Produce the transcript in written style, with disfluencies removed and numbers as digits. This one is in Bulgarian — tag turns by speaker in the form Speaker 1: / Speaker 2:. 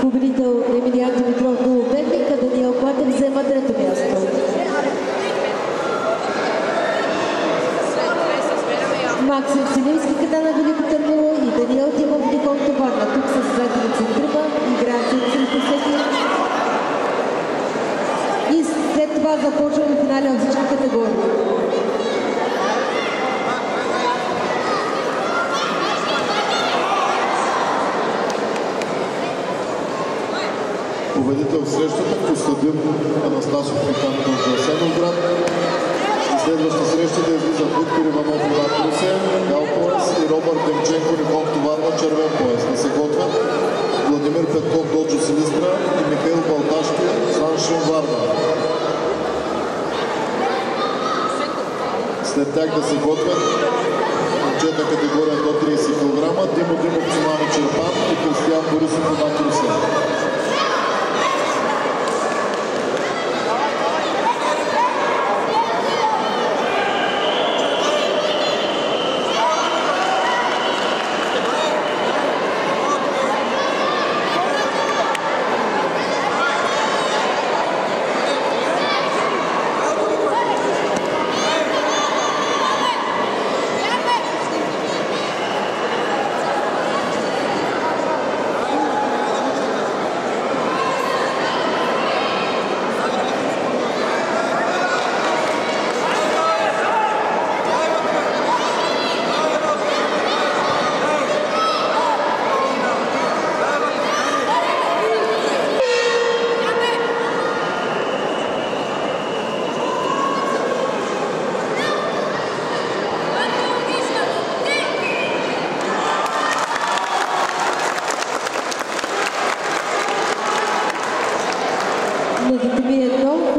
Speaker 1: Победител Емилиан Димитров Голубевник, а Даниел Клатев взема трето място. Максим Селимски, Катана Велико Търново и Даниел Тимов Никол Товарна. Тук са следвани центрима, играят срещу всеки. И след това започваме финали от всички категории.
Speaker 2: Победител в срещата Костадин Анастасов Механик от Асеновград. Следваща среща да излиза Виктор Иванов от Русе, бял пояс и Робърт Демченко Никол Товарна, червен пояс. Да се готвят Владимир Петков Доджо Силистра и Михаил Балташки Саншин Варна. След тях да се готвят момчета категория до 30 кг Димо Димов Цунами Черпан и Кристиян Борисов от Русе.
Speaker 1: На Витамин 1